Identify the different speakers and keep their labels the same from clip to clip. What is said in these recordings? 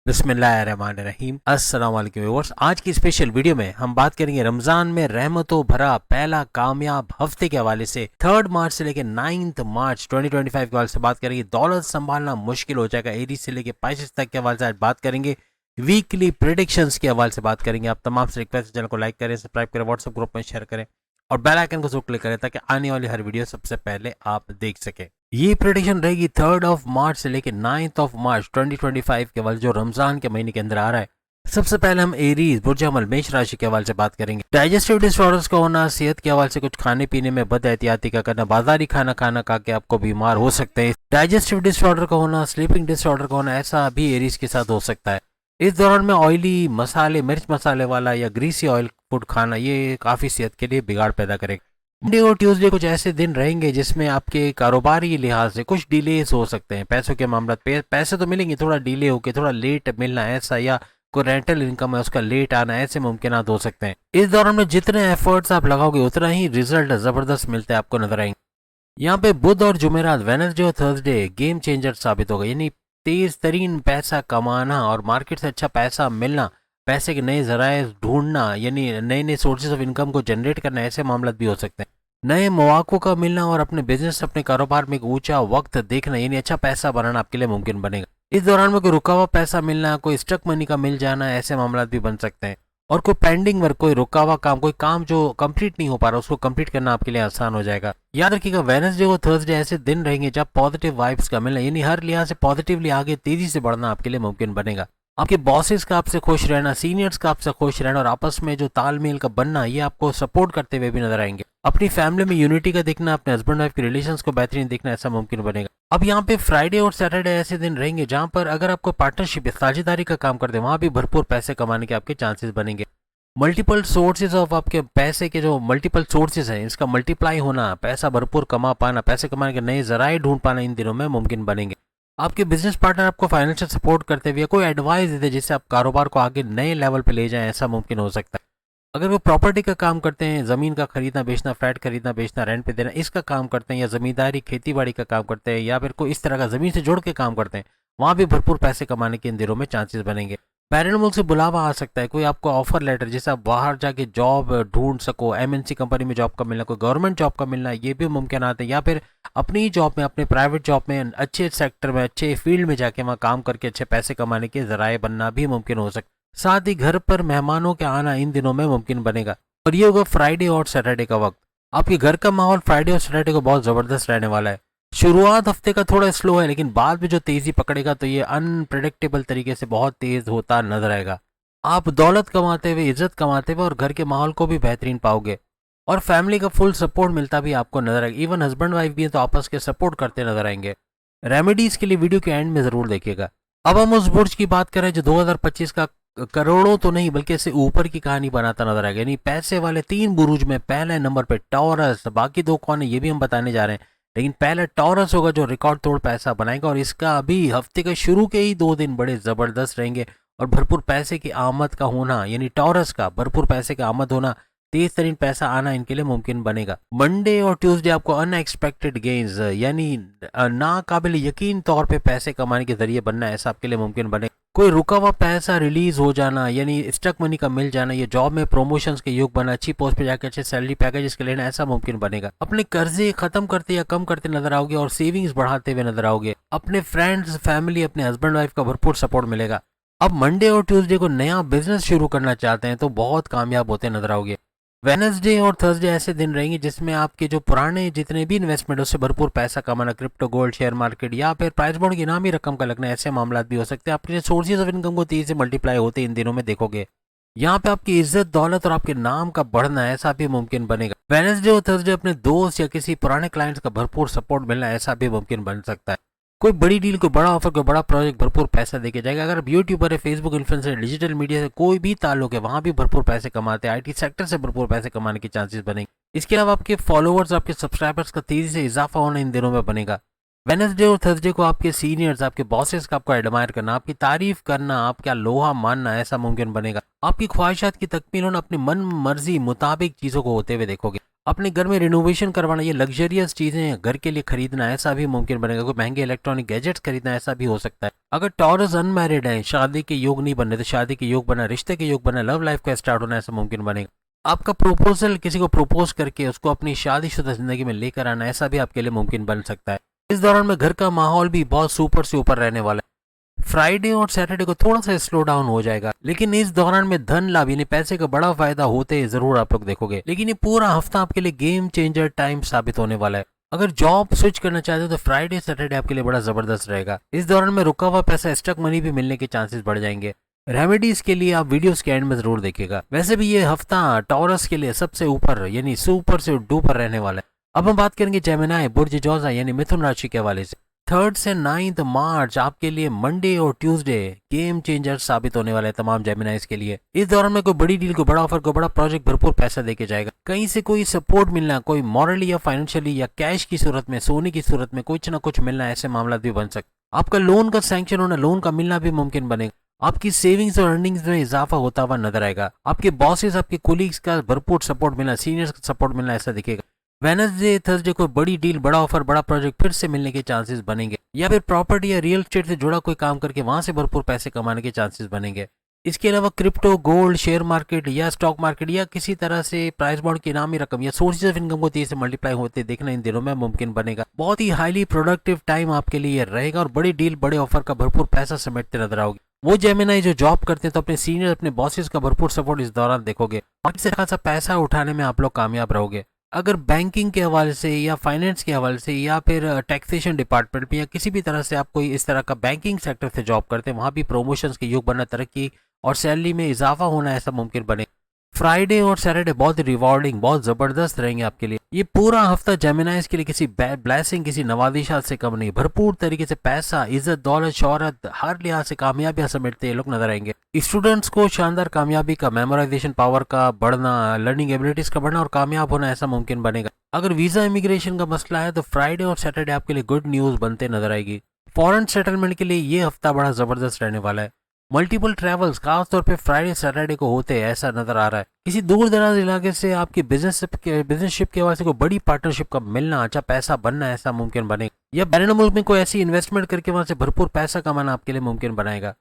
Speaker 1: बिस्मिल्लाहिर्रहमानिर्रहीम। अस्सलाम वालेकुम व्यूअर्स। आज की स्पेशल वीडियो में हम बात करेंगे रमजान में रहमतों भरा पहला कामयाब हफ्ते के हवाले से 3 मार्च से लेकर 9 मार्च 2025 के हवाले से बात करेंगे। दौलत संभालना मुश्किल हो जाएगा, एरीज से लेकर पाइसेस तक के हवाले से आज बात करेंगे। वीकली प्रिडिक्शंस के हवाले से बात करेंगे। आप तमाम से रिक्वेस्ट, चैनल को लाइक करें, सब्सक्राइब करें, व्हाट्सएप ग्रुप में शेयर करें और बेल आइकन को जरूर क्लिक करें ताकि आने वाली हर वीडियो सबसे पहले आप देख सकें। ये प्रेडिक्शन रहेगी 3 मार्च से लेकर 9 मार्च 2025 के हवाले जो रमजान के महीने के अंदर आ रहा है। सबसे पहले हम एरीज बुर्ज अमल मेष राशि के हवाले से बात करेंगे। डाइजेस्टिव डिसऑर्डर्स का होना, सेहत के हवाले से कुछ खाने पीने में बद एहतियाती का करना, बाजारी खाना खाना खा के आपको बीमार हो सकते हैं। डाइजेस्टिव डिसऑर्डर का होना, स्लीपिंग डिसऑर्डर का होना, ऐसा भी एरीज के साथ हो सकता है। इस दौरान में ऑयली मसाले, मिर्च मसाले वाला या ग्रीसी ऑयल फूड खाना ये काफी सेहत के लिए बिगाड़ पैदा करेगा। मंडे और ट्यूसडे कुछ ऐसे दिन रहेंगे जिसमें आपके कारोबारी लिहाज से कुछ डिलेस हो सकते हैं। पैसों के मामला पैसे तो मिलेंगे, थोड़ा डिले होके थोड़ा लेट मिलना ऐसा, या कोई रेंटल इनकम है उसका लेट आना, ऐसे मुमकिन हो सकते हैं। इस दौरान में जितने एफर्ट्स आप लगाओगे उतना ही रिजल्ट जबरदस्त मिलते हैं आपको नजर आएंगे। यहाँ पे बुध और जुमेरात, वेनसडे और थर्सडे गेम चेंजर साबित होगा, यानी तेज तरीन पैसा कमाना और मार्केट से अच्छा पैसा मिलना, पैसे के नए जराए ढूंढना, यानी नए नए सोर्सेज ऑफ इनकम को जनरेट करना, ऐसे मामला भी हो सकते हैं। नए मौकों का मिलना और अपने बिजनेस, अपने कारोबार में एक ऊंचा वक्त देखना, यानी अच्छा पैसा बनाना आपके लिए मुमकिन बनेगा। इस दौरान में कोई रुका हुआ पैसा मिलना, कोई स्टक मनी का मिल जाना, ऐसे मामला भी बन सकते हैं। और कोई पेंडिंग वर्क, कोई रुका हुआ काम, कोई काम जो कंप्लीट नहीं हो पा रहा, उसको कंप्लीट करना आपके लिए आसान हो जाएगा। याद रखिएगा वेडनेसडे और थर्सडे ऐसे दिन रहेंगे जब पॉजिटिव वाइब्स का मिलना, यानी हर लिहाज से पॉजिटिवली आगे तेजी से बढ़ना आपके लिए मुमकिन बनेगा। आपके बॉसेस का आपसे खुश रहना, सीनियर्स का आपसे खुश रहना और आपस में जो तालमेल का बनना, ये आपको सपोर्ट करते हुए भी नजर आएंगे। अपनी फैमिली में यूनिटी का दिखना, अपने हस्बैंड वाइफ के रिलेशंस को बेहतरीन दिखना, ऐसा मुमकिन बनेगा। अब यहाँ पे फ्राइडे और सैटरडे ऐसे दिन रहेंगे जहां पर अगर आपको पार्टनरशिप या साझेदारी का काम करते हैं, वहां भी भरपूर पैसे कमाने के आपके चांसेस बनेंगे। मल्टीपल सोर्सेज ऑफ आपके पैसे के जो मल्टीपल सोर्सेज हैं, इसका मल्टीप्लाई होना, पैसा भरपूर कमा पाना, पैसे कमाने के नए जराए ढूंढ पाना इन दिनों में मुमकिन बनेंगे। आपके बिजनेस पार्टनर आपको फाइनेंशियल सपोर्ट करते हुए कोई एडवाइस देते जिससे आप कारोबार को आगे नए लेवल पे ले जाएं, ऐसा मुमकिन हो सकता है। अगर वो प्रॉपर्टी का काम करते हैं, जमीन का खरीदना बेचना, फ्लैट खरीदना बेचना, रेंट पे देना, इसका काम करते हैं, या जमींदारी खेती बाड़ी का काम करते हैं, या फिर कोई इस तरह का जमीन से जुड़ के काम करते हैं, वहां भी भरपूर पैसे कमाने के इन दिनों में चांसेस बनेंगे। पैरेंट मुल्क से बुलावा आ सकता है, कोई आपको ऑफर लेटर जिससे आप बाहर जाके जॉब ढूंढ सको, एमएनसी कंपनी में जॉब का मिलना, कोई गवर्नमेंट जॉब का मिलना, ये भी मुमकिन आते हैं। या फिर अपनी जॉब में, अपने प्राइवेट जॉब में, अच्छे सेक्टर में, अच्छे फील्ड में जाके वहाँ काम करके अच्छे पैसे कमाने के जराए बनना भी मुमकिन हो सकता है। साथ ही घर पर मेहमानों के आना इन दिनों में मुमकिन बनेगा। और ये होगा फ्राइडे और सैटरडे का वक्त। आपके घर का माहौल फ्राइडे और सैटरडे को बहुत जबरदस्त रहने वाला है। शुरुआत हफ्ते का थोड़ा स्लो है, लेकिन बाद में जो तेजी पकड़ेगा तो ये अनप्रिडिक्टेबल तरीके से बहुत तेज होता नजर आएगा। आप दौलत कमाते हुए, इज्जत कमाते हुए और घर के माहौल को भी बेहतरीन पाओगे और फैमिली का फुल सपोर्ट मिलता भी आपको नजर आएगा। इवन हस्बैंड वाइफ भी है तो आपस के सपोर्ट करते नजर आएंगे। रेमेडीज के लिए वीडियो के एंड में जरूर देखिएगा। अब हम उस बुर्ज की बात करें जो 2025 का करोड़ों तो नहीं बल्कि इससे ऊपर की कहानी बनाता नजर आएगा, यानी पैसे वाले 3 बुरुज में पहले नंबर पे टॉरस, बाकी 2 कौन है ये भी हम बताने जा रहे हैं, लेकिन पहले टॉरस होगा जो रिकॉर्ड तोड़ पैसा बनाएगा। और इसका अभी हफ्ते के शुरू के ही 2 दिन बड़े जबरदस्त रहेंगे और भरपूर पैसे की आमद का होना, यानी टॉरस का भरपूर पैसे की आमद होना, तेज तरीन पैसा आना इनके लिए मुमकिन बनेगा। मंडे और ट्यूसडे आपको अनएक्सपेक्टेड गेन्स, यानी नाकाबिल यकीन तौर पे पैसे कमाने के जरिए बनना, ऐसा आपके लिए मुमकिन बनेगा। कोई रुका हुआ पैसा रिलीज हो जाना, यानी स्टक मनी का मिल जाना, ये जॉब में प्रमोशंस के योग बना, अच्छी पोस्ट पे जाकर अच्छे सैलरी पैकेज के लेना, ऐसा मुमकिन बनेगा। अपने कर्जे खत्म करते या कम करते नजर आओगे और सेविंग्स बढ़ाते हुए नजर आओगे। अपने फ्रेंड्स, फैमिली, अपने हस्बैंड वाइफ का भरपूर सपोर्ट मिलेगा। अब मंडे और ट्यूसडे को नया बिजनेस शुरू करना चाहते हैं तो बहुत कामयाब होते नजर आओगे। वेनसडे और थर्सडे ऐसे दिन रहेंगे जिसमें आपके जो पुराने जितने भी इन्वेस्टमेंट उससे भरपूर पैसा कमाना, क्रिप्टो, गोल्ड, शेयर मार्केट या फिर प्राइस बॉन्ड की इनामी रकम का लगना, ऐसे मामला भी हो सकते हैं। अपने सोर्सेज ऑफ इनकम को तेजी से मल्टीप्लाई होते इन दिनों में देखोगे। यहाँ पे आपकी इज्जत, दौलत और आपके नाम का बढ़ना, ऐसा भी मुमकिन बनेगा। वेनसडे और थर्सडे अपने दोस्त या किसी पुराने क्लाइंट्स का भरपूर सपोर्ट मिलना, ऐसा भी मुमकिन बन सकता है। कोई बड़ी डील, कोई बड़ा ऑफर, कोई बड़ा प्रोजेक्ट भरपूर पैसा देके जाएगा। अगर आप यूट्यूबर है, फेसबुक इन्फ्लुएंसर, डिजिटल मीडिया से कोई भी ताल्लुक है, वहां भी भरपूर पैसे कमाते हैं। आईटी सेक्टर से भरपूर पैसे कमाने के चांसेस बनेंगे। इसके अलावा आपके फॉलोअर्स, आपके सब्सक्राइबर्स का तेजी से इजाफा होना इन दिनों में बनेगा। वेनसडे और थर्सडे को आपके सीनियर्स, आपके बॉसेस का आपको एडमायर करना, आपकी तारीफ करना, आपका लोहा मानना, ऐसा मुमकिन बनेगा। आपकी ख्वाहिशात की तकमील होना, अपनी मन मर्जी मुताबिक चीजों को होते हुए देखोगे। अपने घर में रिनोवेशन करवाना, ये लग्जरियस चीजें घर के लिए खरीदना, ऐसा भी मुमकिन बनेगा। कोई महंगे इलेक्ट्रॉनिक गैजेट्स खरीदना, ऐसा भी हो सकता है। अगर टॉरस अनमैरिड है, शादी के योग नहीं बन रहे, तो शादी के योग बना, रिश्ते के योग बना, लव लाइफ का स्टार्ट होना, ऐसा मुमकिन बनेगा। आपका प्रपोजल, किसी को प्रपोज करके उसको अपनी शादीशुदा जिंदगी में लेकर आना, ऐसा भी आपके लिए मुमकिन बन सकता है। इस दौरान में घर का माहौल भी बहुत सुपर से ऊपर रहने वाला है। फ्राइडे और सैटरडे को थोड़ा सा स्लो डाउन हो जाएगा, लेकिन इस दौरान में धन लाभ यानी पैसे का बड़ा फायदा होते जरूर आप लोग देखोगे। लेकिन ये पूरा हफ्ता आपके लिए गेम चेंजर टाइम साबित होने वाला है। अगर जॉब स्विच करना चाहते हो तो फ्राइडे सैटरडे आपके लिए बड़ा जबरदस्त रहेगा। इस दौरान में रुका हुआ पैसा, स्टक मनी भी मिलने के चांसेस बढ़ जाएंगे। रेमेडीज के लिए आप वीडियोस के एंड में जरूर देखिएगा। वैसे भी ये हफ्ता टॉरस के लिए सबसे ऊपर यानी सुपर से डुपर रहने वाला है। अब हम बात करेंगे जेमिनी बुर्ज जोजा यानी मिथुन राशि के हवाले से। 3 से 9 मार्च आपके लिए मंडे और ट्यूसडे गेम चेंजर साबित होने वाला है तमाम जेमिनाइज के लिए। इस दौरान में कोई बड़ी डील, कोई बड़ा ऑफर, कोई बड़ा प्रोजेक्ट भरपूर पैसा देके जाएगा। कहीं से कोई सपोर्ट मिलना, कोई मॉरली या फाइनेंशियली या कैश की सूरत में, सोने की सूरत में कुछ ना कुछ मिलना, ऐसे मामला भी बन सकते। आपका लोन का सैंक्शन होना, लोन का मिलना भी मुमकिन बनेगा। आपकी सेविंग्स और अर्निंग्स में इजाफा होता हुआ नजर आएगा। आपके बॉसेस, आपके कोलीग्स का भरपूर सपोर्ट मिलना, सीनियर्स का सपोर्ट मिलना, ऐसा दिखेगा। वेडनेसडे थर्सडे को बड़ी डील, बड़ा ऑफर, बड़ा प्रोजेक्ट फिर से मिलने के चांसेस बनेंगे, या फिर प्रॉपर्टी या रियल एस्टेट से जुड़ा कोई काम करके वहां से भरपूर पैसे कमाने के चांसेस बनेंगे। इसके अलावा क्रिप्टो, गोल्ड, शेयर मार्केट या स्टॉक मार्केट या किसी तरह से प्राइस बॉन्ड की इनामी रकम या सोर्सेज ऑफ इनकम को तेजी से मल्टीप्लाई होते देखना इन दिनों में मुमकिन बनेगा। बहुत ही हाईली प्रोडक्टिव टाइम आपके लिए रहेगा और बड़ी डील, बड़े ऑफर का भरपूर पैसा समेटते नजर आओगे। वो जेमिनी जो जॉब करते हैं तो अपने सीनियर, अपने बॉसेस का भरपूर सपोर्ट इस दौरान देखोगे और इससे खासा पैसा उठाने में आप लोग कामयाब रहोगे। अगर बैंकिंग के हवाले से या फाइनेंस के हवाले से या फिर टैक्सेशन डिपार्टमेंट में या किसी भी तरह से आप कोई इस तरह का बैंकिंग सेक्टर से जॉब करते हैं, वहां भी प्रमोशंस के योग बनना, तरक्की और सैलरी में इजाफा होना, ऐसा मुमकिन बने। फ्राइडे और सैटरडे बहुत रिवॉर्डिंग, बहुत जबरदस्त रहेंगे आपके लिए। ये पूरा हफ्ता जेमिनाइज के लिए किसी ब्लेसिंग, किसी नवादिशात से कम नहीं। भरपूर तरीके से पैसा, इज्जत, दौलत, शोहरत, हर लिहाज से कामयाबियां समेटते ये लोग नजर आएंगे। स्टूडेंट्स को शानदार कामयाबी का, मेमोराइजेशन पावर का बढ़ना, लर्निंग एबिलिटीज का बढ़ना और कामयाब होना, ऐसा मुमकिन बनेगा। अगर वीजा इमिग्रेशन का मसला है तो फ्राइडे और सैटरडे आपके लिए गुड न्यूज बनते नजर आएगी। फॉरेन सेटलमेंट के लिए ये हफ्ता बड़ा जबरदस्त रहने वाला है। मल्टीपल ट्रैवल्स खासतौर पे फ्राइडे सैटरडे को होते हैं, ऐसा नजर आ रहा है। किसी दूर दराज इलाके से आपकी बिजनेसशिप के वजह से कोई बड़ी पार्टनरशिप का मिलना, अच्छा पैसा बनना, ऐसा मुमकिन बनेगा। या बैरून मुल्क में कोई ऐसी इन्वेस्टमेंट करके वहां से भरपूर पैसा कमाना आपके लिए मुमकिन बनाएगा।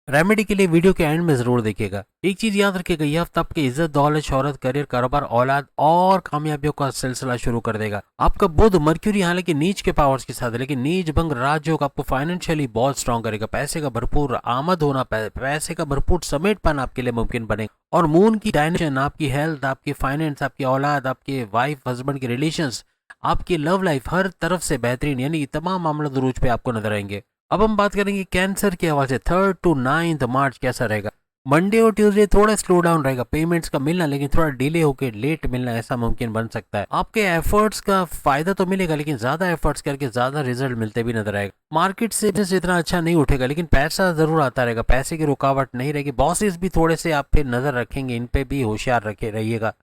Speaker 1: रेमेडी के लिए वीडियो के एंड में जरूर देखिएगा। एक चीज याद रखिएगा, यह हफ्ता आपके इज्जत, दौलत, शोहरत, करियर, कारोबार, औलाद और कामयाबियों का सिलसिला शुरू कर देगा। आपका बुध मर्क्यूरी हालांकि नीच के पावर्स के साथ, लेकिन नीच भंग राजयोग आपको फाइनेंशियली बहुत स्ट्रांग करेगा। पैसे का भरपूर आमद होना, पैसे का भरपूर समेट पाना आपके लिए मुमकिन बनेगा। और मून की डायमेंशन आपकी हेल्थ, आपकी फाइनेंस, आपकी औलाद, आपके वाइफ हस्बैंड के रिलेशंस, आपकी लव लाइफ, हर तरफ से बेहतरीन यानी तमाम मामला दुरूज पे आपको नजर आएंगे। अब हम बात करेंगे कैंसर के हवाले से 3 to 9 मार्च कैसा रहेगा। मंडे और ट्यूसडे थोड़ा स्लो डाउन रहेगा, पेमेंट्स का मिलना, लेकिन थोड़ा डिले होकर लेट मिलना, ऐसा मुमकिन बन सकता है। आपके एफर्ट्स का फायदा तो मिलेगा, लेकिन ज्यादा एफर्ट्स करके ज्यादा रिजल्ट मिलते भी नजर आएगा। मार्केट से बिजनेस इतना अच्छा नहीं उठेगा, लेकिन पैसा जरूर आता रहेगा, पैसे की रुकावट नहीं रहेगी। बॉसेस भी थोड़े से आप पे नजर रखेंगे, इन पे भी होशियार रखे रहिएगा।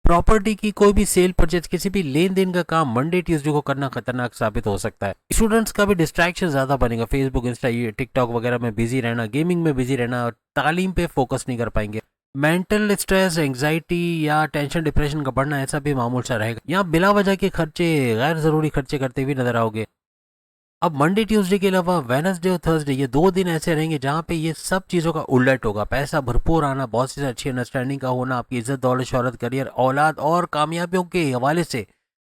Speaker 1: प्रॉपर्टी की कोई भी सेल परचेज, किसी भी लेन देन का काम मंडे ट्यूसडे को करना खतरनाक साबित हो सकता है। स्टूडेंट्स का भी डिस्ट्रैक्शन ज्यादा बनेगा, फेसबुक, इंस्टा, टिकटॉक वगैरह में बिजी रहना, गेमिंग में बिजी रहना और तालीम पे फोकस नहीं कर पाएंगे। मेंटल स्ट्रेस, एंग्जाइटी या टेंशन, डिप्रेशन का बढ़ना, ऐसा भी मामूल सा रहेगा। यहाँ बिला वजह के खर्चे, गैर जरूरी खर्चे करते हुए नजर आओगे। अब मंडे ट्यूसडे के अलावा वेडनेसडे और थर्सडे ये 2 दिन ऐसे रहेंगे जहां पे ये सब चीजों का उलट होगा। पैसा भरपूर आना, बॉस से अच्छी अंडरस्टैंडिंग का होना, आपकी इज्जत, दौलत, शोहरत, करियर, औलाद और कामयाबियों के हवाले से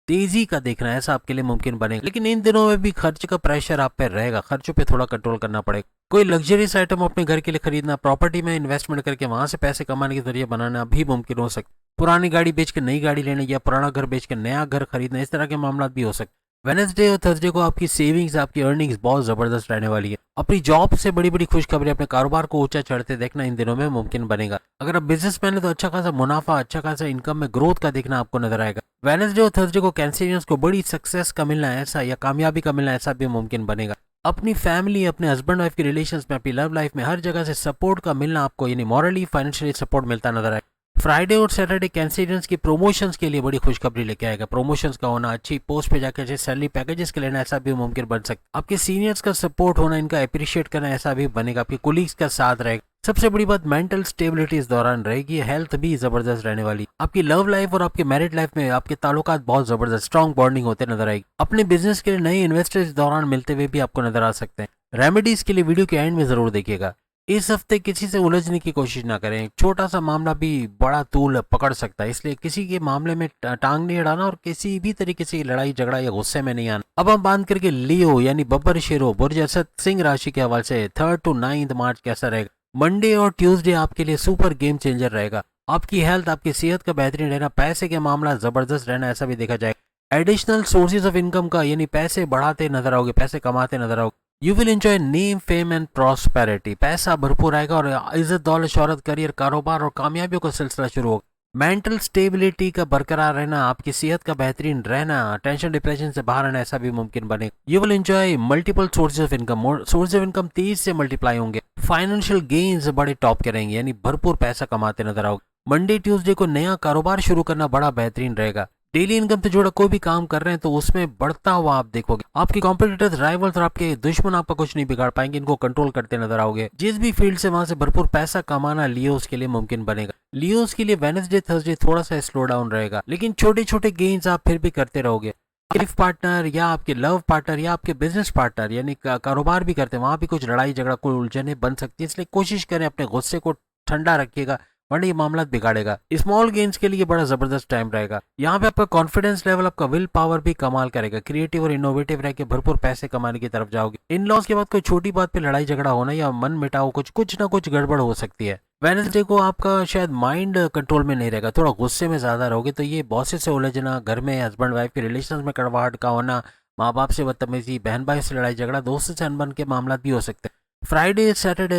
Speaker 1: तेजी का देखना, ऐसा आपके लिए मुमकिन बनेगा। लेकिन इन दिनों में भी खर्च का प्रेशर आप पे रहेगा, खर्चों पे थोड़ा कंट्रोल करना पड़ेगा। कोई लग्जरीज आइटम अपने घर के लिए खरीदना, प्रॉपर्टी में इन्वेस्टमेंट करके वहां से पैसे कमाने के जरिए बनाना भी मुमकिन हो सकता है। पुरानी गाड़ी बेचकर नई गाड़ी लेना या पुराना घर बेचकर नया घर खरीदना, इस तरह के मामला भी हो सकते। वेडनेसडे और थर्सडे को आपकी सेविंग्स, आपकी अर्निंग्स बहुत जबरदस्त रहने वाली है। अपनी जॉब से बड़ी बड़ी खुशखबरी, अपने कारोबार को ऊंचा चढ़ते देखना इन दिनों में मुमकिन बनेगा। अगर आप बिजनेसमैन है तो अच्छा खासा मुनाफा, अच्छा खासा इनकम में ग्रोथ का देखना आपको नजर आएगा। वेडनेसडे और थर्सडे को कैंसेरियंस को बड़ी सक्सेस का मिलना, ऐसा या कामयाबी का मिलना, ऐसा भी मुमकिन बनेगा। अपनी फैमिली, अपने हस्बैंड वाइफ के रिलेशंस में, अपनी लव लाइफ में हर जगह से सपोर्ट का मिलना आपको यानी मॉरली, फाइनेंशियली सपोर्ट मिलता नजर आएगा। फ्राइडे और सैटरडे कैंसेरियंस की प्रमोशंस के लिए बड़ी खुशखबरी लेके आएगा। प्रमोशंस का होना, अच्छी पोस्ट पे जाकर अच्छे सैलरी पैकेजेस के लेना, ऐसा भी मुमकिन बन सकता है। आपके सीनियर्स का सपोर्ट होना, इनका अप्रिशिएट करना, ऐसा भी बनेगा। आपके कोलीग्स का साथ रहेगा। सबसे बड़ी बात मेंटल स्टेबिलिटी इस दौरान रहेगी, हेल्थ भी जबरदस्त रहने वाली। आपकी लव लाइफ और आपके मैरिड लाइफ में आपके ताल्लुकात बहुत जबरदस्त स्ट्रॉन्ग बॉन्डिंग होते नजर आएगी। अपने बिजनेस के लिए नए इन्वेस्टर इस दौरान मिलते हुए भी आपको नजर आ सकते हैं। रेमेडीज के लिए वीडियो के एंड में जरूर देखिएगा। इस हफ्ते किसी से उलझने की कोशिश ना करें, छोटा सा मामला भी बड़ा तूल पकड़ सकता है, इसलिए किसी के मामले में टांग नहीं अड़ाना और किसी भी तरीके से लड़ाई झगड़ा या गुस्से में नहीं आना। अब हम बात करके लियो यानी बब्बर शेरो बुर्ज असद सिंह राशि के हवाले से 3rd to 9th मार्च कैसा रहेगा। मंडे और ट्यूसडे आपके लिए सुपर गेम चेंजर रहेगा। आपकी हेल्थ, आपकी सेहत का बेहतरीन रहना, पैसे के मामला जबरदस्त रहना, ऐसा भी देखा जाएगा। एडिशनल सोर्सेज ऑफ इनकम का यानी पैसे बढ़ाते नजर आओगे, पैसे कमाते नजर आओगे। You will enjoy name, fame and prosperity, पैसा भरपूर आएगा और इज्जत, दौलत, शोहरत, करियर, कारोबार और कामयाबियों का सिलसिला शुरू होगा। मेंटल स्टेबिलिटी का बरकरार रहना, आपकी सेहत का बेहतरीन रहना, टेंशन डिप्रेशन से बाहर आना, ऐसा भी मुमकिन बनेगा। You will enjoy multiple sources of income, source of income 30 से मल्टीप्लाई होंगे। फाइनेंशियल गेन्स बड़े टॉप के रहेंगे, यानी भरपूर पैसा कमाते नजर आओगे। मंडे ट्यूसडे को नया कारोबार शुरू करना बड़ा बेहतरीन रहेगा। डेली इनकम से जुड़ा कोई भी काम कर रहे हैं तो उसमें बढ़ता हुआ आप देखोगे। आपके कॉम्पिटिटर्स, राइवल्स और आपके दुश्मन आपका कुछ नहीं बिगाड़ पाएंगे, इनको कंट्रोल करते नजर आओगे। जिस भी फील्ड से वहां से भरपूर पैसा कमाना लियोस के लिए मुमकिन बनेगा। लियोस के लिए वेडनेसडे थर्सडे थोड़ा सा स्लो डाउन रहेगा, लेकिन छोटे छोटे गेन्स आप फिर भी करते रहोगे। लाइफ पार्टनर या आपके लव पार्टनर या आपके बिजनेस पार्टनर यानी कारोबार भी करते हैं, वहां भी कुछ लड़ाई झगड़ा, कोई उलझने बन सकती है, इसलिए कोशिश करें अपने गुस्से को ठंडा रखिएगा, वरना ये मामला बिगाड़ेगा। स्मॉल गेम्स के लिए बड़ा जबरदस्त टाइम रहेगा। यहाँ पे आपका कॉन्फिडेंस लेवल, आपका विल पावर भी कमाल करेगा। क्रिएटिव और इनोवेटिव रह के भरपूर पैसे कमाने की तरफ जाओगे। इन लॉस के बाद कोई छोटी बात पे लड़ाई झगड़ा होना या मन मिटाओ, कुछ ना कुछ गड़बड़ हो सकती है। वेडनेसडे को आपका शायद माइंड कंट्रोल में नहीं रहेगा, थोड़ा गुस्से में ज्यादा रहोगे, तो ये बॉसेस से उलझना, घर में हस्बैंड वाइफ के रिलेशन में कड़वाहट का होना, माँ बाप से बदतमीजी, बहन भाई से लड़ाई झगड़ा, दोस्तों से अनबन के मामला भी हो सकते हैं। Friday Saturday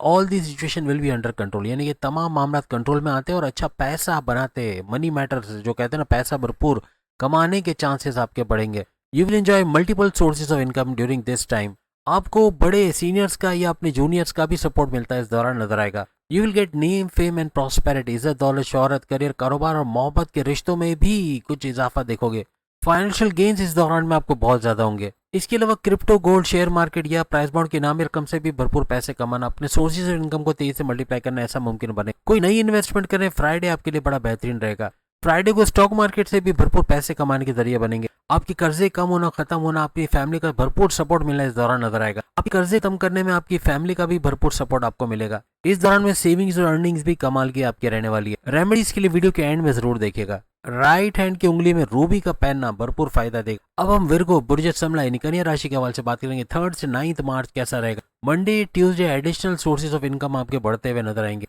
Speaker 1: all the situation will be under control, यानी कि तमाम मामला कंट्रोल में आते हैं और अच्छा पैसा बनाते, मनी मैटर्स जो कहते हैं ना, पैसा भरपूर कमाने के चांसेस आपके बढ़ेंगे। You will enjoy multiple sources of income during this time. आपको बड़े सीनियर्स का या अपने जूनियर्स का भी सपोर्ट मिलता है इस दौरान नजर आएगा। You will get name, fame and prosperity, इज्जत, दौलत, शोहरत, करियर, कारोबार और मोहब्बत के रिश्तों में भी कुछ इजाफा देखोगे। फाइनेंशियल गेन्स इस दौरान में आपको बहुत ज्यादा होंगे। इसके अलावा क्रिप्टो, गोल्ड, शेयर मार्केट या प्राइस बॉन्ड की नामी रकम से भी भरपूर पैसे कमाना, अपने सोर्सेज ऑफ इनकम को तेजी से मल्टीप्लाई करना, ऐसा मुमकिन बने। कोई नई इन्वेस्टमेंट करें, फ्राइडे आपके लिए बड़ा बेहतरीन रहेगा। फ्राइडे को स्टॉक मार्केट से भी भरपूर पैसे कमाने के जरिए बनेंगे। आपके कर्जे कम होना, खत्म होना, आपकी फैमिली का भरपूर सपोर्ट मिलना इस दौरान नजर आएगा। आपके कर्जे कम करने में आपकी फैमिली का भी भरपूर सपोर्ट आपको मिलेगा। इस दौरान में सेविंग्स और अर्निंग्स भी कमाल की आपकी रहने वाली है। रेमेडीज के लिए वीडियो के एंड में जरूर देखिएगा। राइट हैंड की उंगली में रूबी का पहनना भरपूर फायदा देगा। अब हम विर्गो बुर्ज समला यानी कन्या राशि के हवाले से बात करेंगे। 3rd से 9th मार्च कैसा रहेगा। Monday Tuesday additional sources of income आपके बढ़ते हुए नजर आएंगे।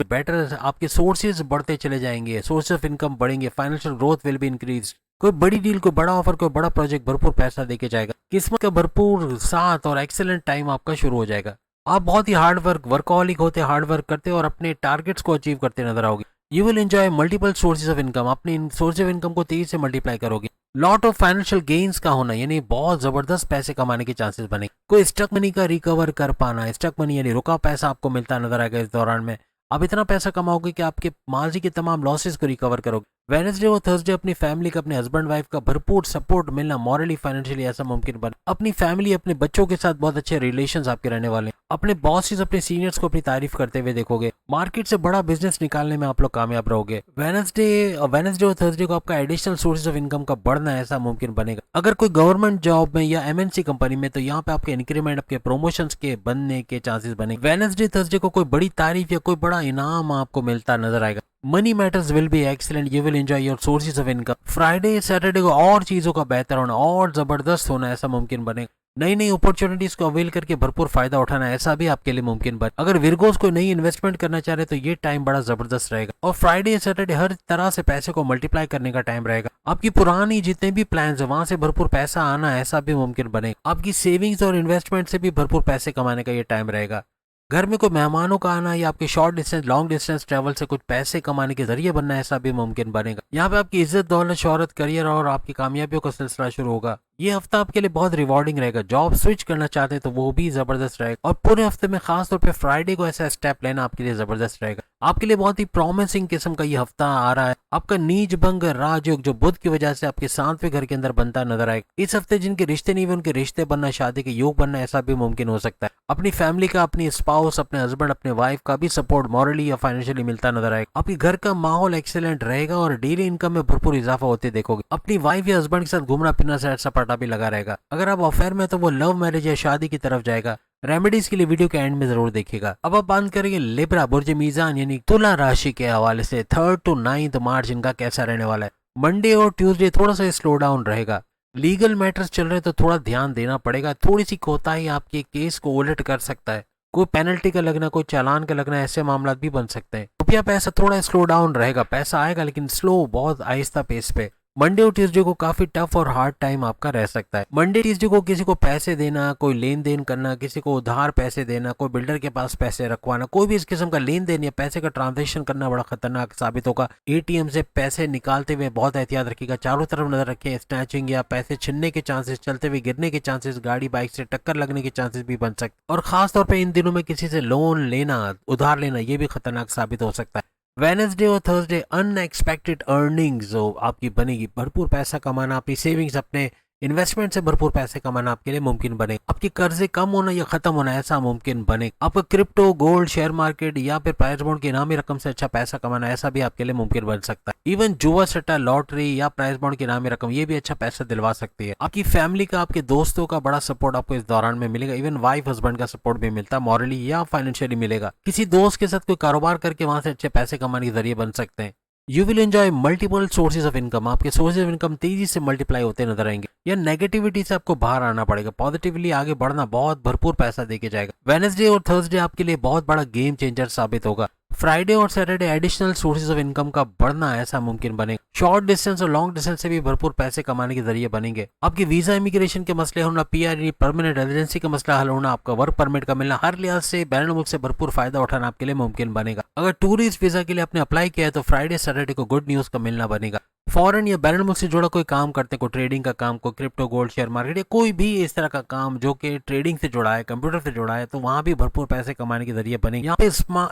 Speaker 1: बेटर आपके सोर्सेज बढ़ते चले जाएंगे, सोर्स ऑफ इनकम बढ़ेंगे, financial growth will be increase. कोई बड़ी डील, कोई बड़ा ऑफर, कोई बड़ा प्रोजेक्ट भरपूर पैसा देके जाएगा। किस्मत का भरपूर साथ और एक्सेलेंट टाइम आपका शुरू हो जाएगा। आप बहुत ही वर्कहॉलिक होते, हार्ड वर्क करते और अपने टारगेट्स को अचीव करते नजर आओगे। You will enjoy multiple sources of income, अपने सोर्स ऑफ इनकम को तेजी से मल्टीप्लाई करोगे। लॉट ऑफ फाइनेंशियल गेन्स का होना, यानी बहुत जबरदस्त पैसे कमाने के चांसेस बने। कोई स्टक मनी का रिकवर कर पाना, स्टक मनी यानी रुका पैसा आपको मिलता नजर आएगा। इस दौरान में आप इतना पैसा कमाओगे कि आपके माजी के तमाम लॉसेस को रिकवर करोगे। वेडनेसडे और थर्सडे अपनी फैमिली का, अपने हस्बैंड वाइफ का भरपूर सपोर्ट मिलना, मॉरली फाइनेंशियली ऐसा मुमकिन बने। अपनी फैमिली, अपने बच्चों के साथ बहुत अच्छे रिलेशंस आपके रहने वाले हैं। अपने बॉसेस, अपने सीनियर्स को अपनी तारीफ करते हुए देखोगे। मार्केट से बड़ा बिजनेस निकालने में आप लोग कामयाब रहोगे। वेडनेसडे और थर्सडे को आपका एडिशनल सोर्सेज ऑफ इनकम का बढ़ना ऐसा मुमकिन बनेगा। अगर कोई गवर्नमेंट जॉब में या एमएनसी कंपनी में, तो यहाँ पे आपके इंक्रीमेंट, आपके प्रमोशंस के बनने के चांसेस बने। वेडनेसडे थर्सडे को कोई बड़ी तारीफ या कोई बड़ा इनाम आपको मिलता नजर आएगा। Money matters will be excellent, you will enjoy your sources of income. Friday Saturday को और चीजों का बेहतर होना और जबरदस्त होना ऐसा मुमकिन बनेगा। नई नई अपॉर्चुनिटीज को अवेल करके भरपूर फायदा उठाना ऐसा भी आपके लिए मुमकिन बने। अगर विर्गोस को नई इन्वेस्टमेंट करना चाह रहे तो ये टाइम बड़ा जबरदस्त रहेगा। और फ्राइडे सैटरडे हर तरह से पैसे को मल्टीप्लाई करने का टाइम रहेगा। आपकी पुरानी जितने भी प्लान्स है वहां से भरपूर पैसा आना ऐसा भी मुमकिन बनेगा। आपकी सेविंग्स और इन्वेस्टमेंट से भी भरपूर पैसे कमाने का ये टाइम रहेगा। घर में कोई मेहमानों का आना या आपके short distance, long distance travel से कुछ पैसे कमाने के जरिए बनना ऐसा भी मुमकिन बनेगा। यहाँ पे आपकी इज्जत, दौलत, शोहरत, करियर और आपकी कामयाबियों का सिलसिला शुरू होगा। ये हफ्ता आपके लिए बहुत रिवॉर्डिंग रहेगा। जॉब स्विच करना चाहते हैं तो वो भी जबरदस्त रहेगा। और पूरे हफ्ते में खासतौर पे फ्राइडे को ऐसा स्टेप लेना आपके लिए जबरदस्त रहेगा। आपके लिए बहुत ही प्रॉमिसिंग किस्म का ये हफ्ता आ रहा है। आपका नीच भंग राजयोग जो बुध की वजह से आपके 7वें घर के अंदर बनता नजर आएगा। इस हफ्ते जिनके रिश्ते नहीं हुए उनके रिश्ते बनना, शादी के योग बनना, ऐसा भी मुमकिन हो सकता है। अपनी फैमिली का, अपनी स्पाउस, अपने हस्बैंड, अपने वाइफ का भी सपोर्ट मॉरली या फाइनेंशियली मिलता नजर आएगा। आपके घर का माहौल एक्सीलेंट रहेगा और डेली इनकम में भरपूर इजाफा होते देखोगे। अपनी वाइफ या हस्बैंड के साथ घूमना फिरना, सैर सपाटा भी लगा रहेगा। अगर आप अफेयर में तो वो लव मैरिज या शादी की तरफ जाएगा। रेमेडीज के लिए वीडियो के एंड में जरूर देखिएगा। अब आप बात करेंगे लिब्रा बुर्ज मीजान यानी तुला राशि के हवाले से 3rd to 9th मार्च इनका कैसा रहने वाला है। मंडे और ट्यूसडे थोड़ा सा स्लो डाउन रहेगा। लीगल मैटर्स चल रहे तो थोड़ा ध्यान देना पड़ेगा। थोड़ी सी कोताही आपके केस को उलट कर सकता है। कोई पेनल्टी का लगना, कोई चालान का लगना, ऐसे मामला भी बन सकते हैं। रुपया पैसा थोड़ा स्लो डाउन रहेगा। पैसा आएगा लेकिन स्लो, बहुत आहिस्ता पेस पे। मंडे और ट्यूसडे को काफी टफ और हार्ड टाइम आपका रह सकता है। मंडे ट्यूसडे को किसी को पैसे देना, कोई लेन देन करना, किसी को उधार पैसे देना, कोई बिल्डर के पास पैसे रखवाना, कोई भी इस किस्म का लेन देन या पैसे का ट्रांजैक्शन करना बड़ा खतरनाक साबित होगा। एटीएम से पैसे निकालते हुए बहुत एहतियात रखिएगा। चारों तरफ नजर रखें। स्नैचिंग या पैसे छीनने के चांसेस, चलते हुए गिरने के चांसेस, गाड़ी बाइक से टक्कर लगने के चांसेस भी बन सकते। और खासतौर पर इन दिनों में किसी से लोन लेना, उधार लेना, ये भी खतरनाक साबित हो सकता है। वेडनेसडे और थर्सडे अनएक्सपेक्टेड अर्निंग्स जो आपकी बनेगी। भरपूर पैसा कमाना, अपनी सेविंग्स, अपने इन्वेस्टमेंट से भरपूर पैसे कमाना आपके लिए मुमकिन बने। आपके कर्जे कम होना या खत्म होना, ऐसा मुमकिन बने। आपका क्रिप्टो, गोल्ड, शेयर मार्केट या फिर प्राइस बॉन्ड की इनामी रकम से अच्छा पैसा कमाना, ऐसा भी आपके लिए मुमकिन बन सकता है। इवन जुआ सट्टा, लॉटरी या प्राइस बॉन्ड की इनामी रकम, ये भी अच्छा पैसा दिलवा सकती है। आपकी फैमिली का, आपके दोस्तों का बड़ा सपोर्ट आपको इस दौरान में मिलेगा। इवन वाइफ हस्बैंड का सपोर्ट भी मिलता है, मॉरली या फाइनेंशियली मिलेगा। किसी दोस्त के साथ कोई कारोबार करके वहां से अच्छे पैसे कमाने के जरिए बन सकते हैं। You will enjoy multiple sources of income. आपके सोर्सेज ऑफ इनकम तेजी से मल्टीप्लाई होते नजर आएंगे। या नेगेटिविटी से आपको बाहर आना पड़ेगा। पॉजिटिवली आगे बढ़ना, बहुत भरपूर पैसा देके जाएगा। वेडनेसडे और थर्सडे आपके लिए बहुत बड़ा गेम चेंजर साबित होगा। फ्राइडे और Saturday additional sources of income का बढ़ना, ऐसा मुमकिन बनेगा। शॉर्ट डिस्टेंस और लॉन्ग डिस्टेंस से भी भरपूर पैसे कमाने के जरिए बनेंगे। आपकी वीजा इमिग्रेशन के मसले होना, पीआर परमानेंट रेजिडेंसी का मसला हल होना, आपका वर्क परमिट का मिलना, हर लिहाज से बैरून मुल्क से भरपूर फायदा उठाना आपके लिए मुमकिन बनेगा। अगर टूरिस्ट वीजा के लिए आपने अप्लाई किया है तो फ्राइडे सैटरडे को गुड न्यूज का मिलना बनेगा। फॉरेन या बैरून मुल्क से जुड़ा कोई काम करते हैं, कोई ट्रेडिंग का काम, कोई क्रिप्टो, गोल्ड, शेयर मार्केट या कोई भी इस तरह का काम जो कि ट्रेडिंग से जुड़ा है, कंप्यूटर से जुड़ा है, तो वहां भी भरपूर पैसे कमाने के जरिए बनेगा। यहाँ पे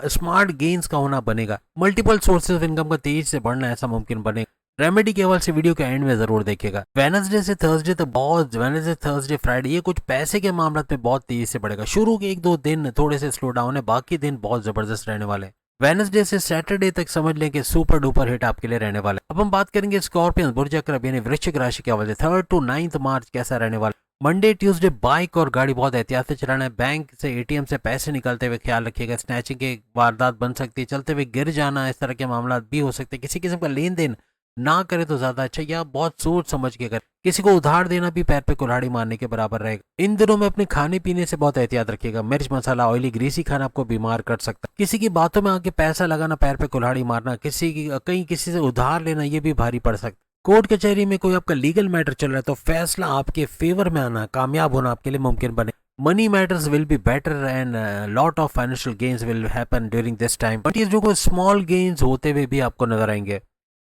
Speaker 1: स्मार्ट गेन्स का होना बनेगा। मल्टीपल सोर्सेज ऑफ इनकम का तेजी से बढ़ना, ऐसा मुमकिन बनेगा। रेमेडी के हवाले से वीडियो के एंड में जरूर देखेगा। वेडनेसडे से थर्सडे तक बहुत, वेडनेसडे, थर्सडे, फ्राइडे ये कुछ पैसे के मामले में बहुत तेजी से बढ़ेगा। शुरू के 1-2 दिन थोड़े से स्लो डाउन है, बाकी दिन बहुत जबरदस्त रहने वाले हैं। वेडनेसडे से सैटरडे तक समझ लें कि सुपर डुपर हिट आपके लिए रहने वाला है। अब हम बात करेंगे स्कॉर्पियन बुर्ज अकरब यानी वृश्चिक राशि के हवाले से 3rd to 9th मार्च कैसा रहने वाला है। मंडे ट्यूसडे बाइक और गाड़ी बहुत एहतियात से चलाना है। बैंक से, एटीएम से पैसे निकालते हुए ख्याल रखिएगा। स्नैचिंग की वारदात बन सकती है, चलते हुए गिर जाना, इस तरह के मामला भी हो सकते हैं। किसी किस्म का लेन देन ना करे तो ज्यादा अच्छा, या बहुत सोच समझ के कर। किसी को उधार देना भी पैर पे कुल्हाड़ी मारने के बराबर रहेगा। इन दिनों में अपने खाने पीने से बहुत एहतियात रखिएगा। मिर्च मसाला, ऑयली, ग्रीसी खाना आपको बीमार कर सकता है। किसी की बातों में आके पैसा लगाना, पैर पे कुल्हाड़ी मारना, कहीं किसी से उधार लेना, ये भी भारी पड़ सकता है। कोर्ट कचहरी में कोई आपका लीगल मैटर चल रहा है तो फैसला आपके फेवर में आना, कामयाब होना आपके लिए मुमकिन बने। Money matters will be better and lot of financial gains will happen during this time. But ये जो कोई स्मॉल गेन्स होते हुए भी आपको नजर आएंगे।